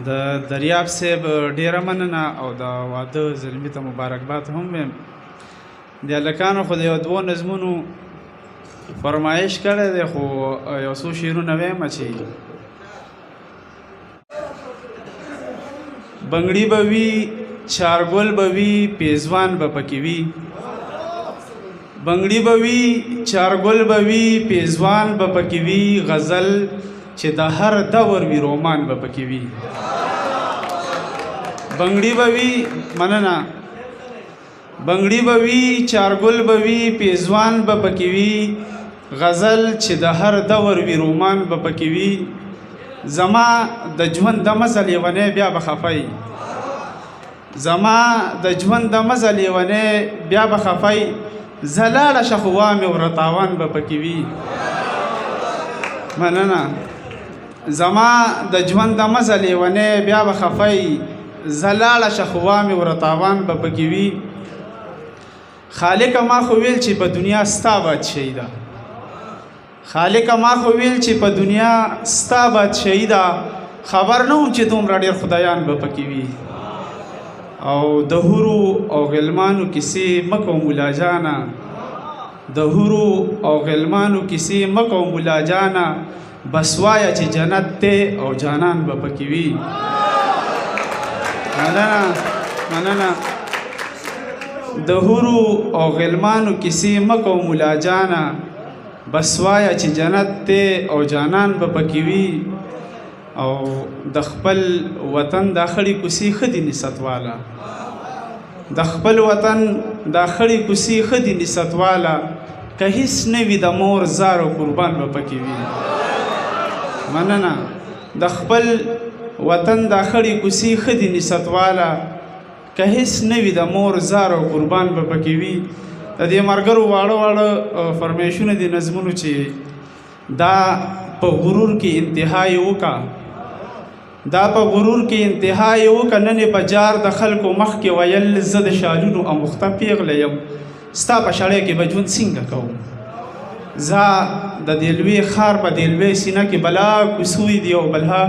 د دریاب صاحب ډیره مننه او د واده زلمي ته مبارکباد هم وایم. د هلکانو خو د یو دوو نظمونو فرمایش کړی دی خو یو څو شعرونه وایم چې بنګړي به وي چارګل به وي پیزوان به پکې وي بنګړي به وي چارګل به وي پیزوان به پکې وي غزل چې د هر دور وي رومان به پکې وي بنګړي به وي مننه بنګړي به وي چارګل به وي پیزوان به پکې وي غزل چې د هر دور وي رومان به پکې وي زما د ژوند د مزل لیونی بیا به خفی زما د ژوند د مزل لیونی بیا به خفی زه لاړه شه خو وامې ورتاوان به پکې وي مننه زما د ژوند د مزل لیونی بیا به خفی زه لاړه شه خو وامې ورتاوان به پکې وي خالقه ما خو ویل چې په دنیا ستا بادشاهي ده خالقه ما خو ویل چې په دنیا ستا بادشاهي ده خبر نه وم چې دومره ډېر خدایان به پکې وي او د حورو او غلمانو کیسې مه کوه ملا جانه د حورو او غلمانو کیسې مه کوه ملا جانه بس وایه چې جنت دی او جانان به پکې وي مننه مننه د حورو او غلمانو کیسې مه کوه ملا جانه بس وایه چې جنت دی او جانان به پکې وي او د خپل وطن دا خړې کوڅې ښه دي نصت والا د خپل وطن دا خړې کوڅې ښه دي نصت والا که هیڅ نه وي د مور زار او قربان به پکې وي مننه د خپل وطن دا خړې کوڅې ښه دي نصت والا که هیڅ نه وي د مور زار او قربان به پکې وي د دې ملګرو واړه واړه فرمایشونه دي نظمونو چې دا په غرور کې انتها یې وکړه دا په غرور کې انتها یې وکړه نن یې په جار د خلکو مخ کې ویل زه د شالونو اموخته پیغله یم ستا په شړۍ کې به ژوند څنګه کوم زه د دې لوی ښار په دې لوی سینه کې بلا کوڅوي دي او بلها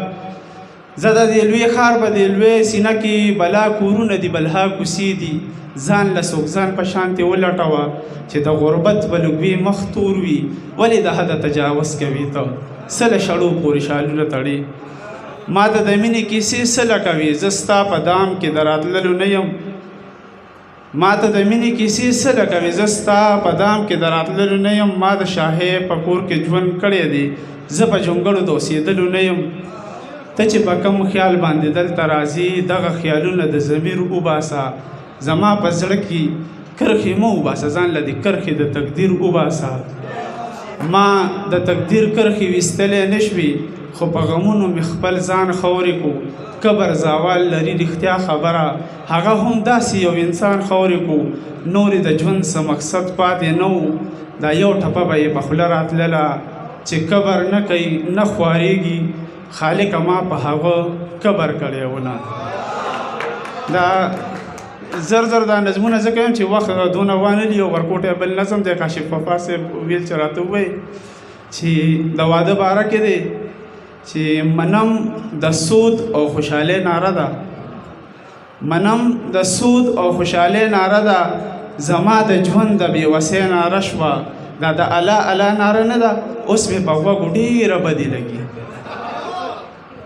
زه د دې لوی ښار په دې لوی سینه کې بلا کورونه دي بلها کوڅې دي ځان له څوک ځان په شانتې ولټوه چې د غربت به لږوي مخ تور وي ولې د حده تجاوز کوي ته څه له شړو پورې شالونه تړې ما ته د مینې کیسې څه له کوي زه ستا په دام کې د راتللو نه یم ما ته د مینې کیسې څه له کوي زه ستا په دام کې د راتللو نه یم ما د شاهې په کور کې ژوند کړی دی زه په جونګړو د اوسېدلو نه یم ته چې په کوم خیال باندې دلته راځي دغه خیالونه د ضمیر وباسه زما په زړه کې کرښې مه وباسه ځان له دې کرښې د تقدیر وباسه ما د تقدیر کرښې ویستلی نه شوي خو په غمونو مې خپل ځان خورې کو کبر زوال لري رښتیا خبره هغه هم داسې یو انسان خورې کو نورې د ژوند څه مقصد پاتې نه و دا یو ټپه به یې په خوله راتلله چې کبر نه کوي نه خوارېږي خالقه ما په هغه کبر کړی ونه دا زر زر دا نظمونه ځکه یم چې وخت دونه وانلي او ورکوټی بل نظم دی کاشف وفا صاحب ویل چې راته ووایي چې د واده باره کې دی چې منم د سود او خوشحالۍ ناره ده منم د سود او خوشحالۍ ناره ده زما د ژوند د بېوسۍ ناره شوه دا د الله الله ناره نه ده اوس مې په غوږو ډېره بدې لګي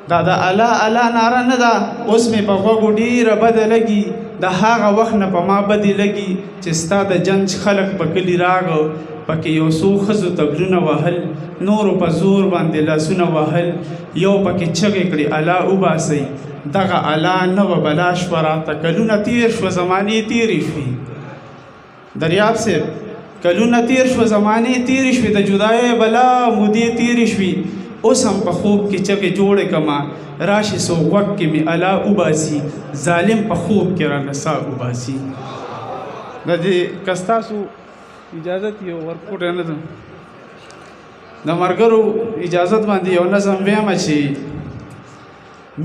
دا د الله الله ناره نه ده اوس مې په غوږو ډېره بده لګي د هغه وخت نه په ما بدې لګي چې ستا د جنج خلک په کلي راغه پکې یو څو ښځو تبلونه وهل نورو په زور باندې لاسونه وهل یو پکې چغې کړې الله وباسئ دغه الله نه وه بلا شوه راته کلونه تېر شوه زمانې تېرې شوې دریاب صاحب کلونه تېر شوه زمانې تېرې شوې د جدایۍ بلا مودې تېرې شوې اوس هم په خوب کې چغې جوړې کړمه راشي څوک غوږ کې مې الله وباسي ظالم په خوب کې رانه ساه وباسي د دې که ستاسو اجازت یو ورکوټی نه ده د ملګرو اجازت باندې یو نظم ویمه چې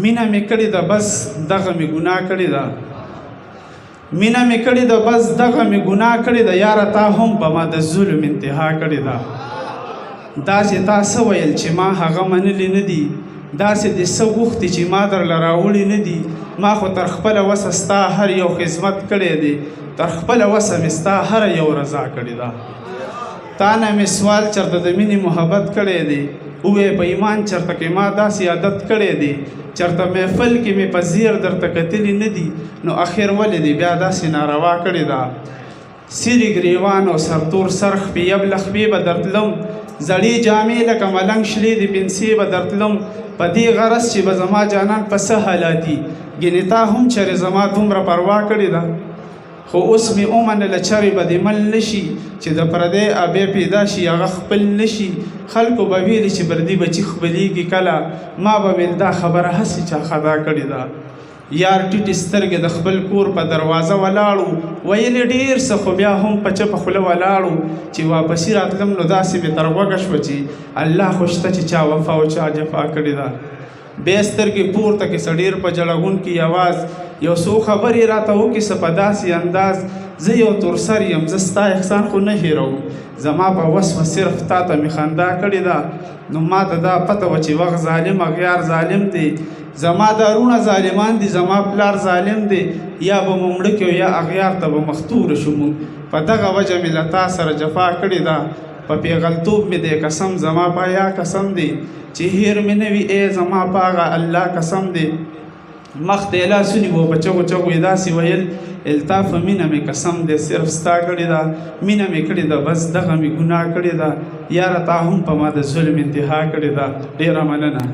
مینه مې کړې ده بس دغه مې ګناه کړې ده مینه مې کړې ده بس دغه مې ګناه کړې ده یاره تا هم په ما د ظلم انتها کړې ده داسې تا څه ویل چې ما هغه منلي نه دي، داسې دې څه غوښتي چې ما درله راوړي نه دي. ما خو تر خپله وسه ستا هر یو خدمت کړی دی، تر خپله وسه مې ستا هره یو رضا کړې ده. تا نه مې سوال چېرته د مینې محبت کړی دی، ووې په ایمان چېرته کې ما داسې عادت کړی دی، چېرته محفل کې مې په زیر درته کتلي نه دي، نو اخر ولې دې بیا داسې ناروا کړې ده. سیرې ګریوان او سرتور سرخ په یبله خپې به درتلم، زړې جامې لکه ملنګ شلې د پنسې به درتلم، په دې غرض چې به زما جانان په څه حالاتي، ګنې تا هم چرې زما دومره پروا کړې ده. خو اوس مې ومنله چرې به دې مل نه شي، چې د پردی ابی پیدا شي هغه خپل نه شي. خلکو به ویلې چې بردي بچي خپلېږي کله، ما به ویل دا خبره هسې چا خدا کړې ده. یار ټیټې سترګې د خپل کور په دروازه ولاړو، ویلې ډېر څه خو بیا هم په چپه خوله ولاړو، چې واپسي راتلم نو داسې مې تر غوږه شوه چې الله خو شته چې چا وفا او چا جفا کړې ده. بیا سترګې پورته کې څه ډېر په جړغونکي اواز یو څو خبرې راته وکړي څه په داسې انداز، زه یو تورسر یم، زه ستا احسان خو نه هېروم، زما په وصفه صرف تا ته مې خندا کړې ده. نو ما ته دا پته وه چې وخت ظالم اغیار ظالم دی، زما دارونه ظالمان دي، زما پلار ظالم دی، یا به مو مړه کړو یا اغیار ته به مختوره شو مونږ. په دغه وجه مې له تا سره جفا کړې ده، په پیغلتوب مې دی قسم زما په یا قسم دی، چې هیر مې نه وي ای زما په هغه الله قسم دی. مخ ته یې لاسونی و په چغو چغو یې داسې ویل الطاف مینه مې قسم دی صرف ستا کړې ده، مینه مې کړې ده بس دغه مې ګناه کړې ده، یاره تا هم په ما د ظلم انتها کړې ده. ډېره مننه.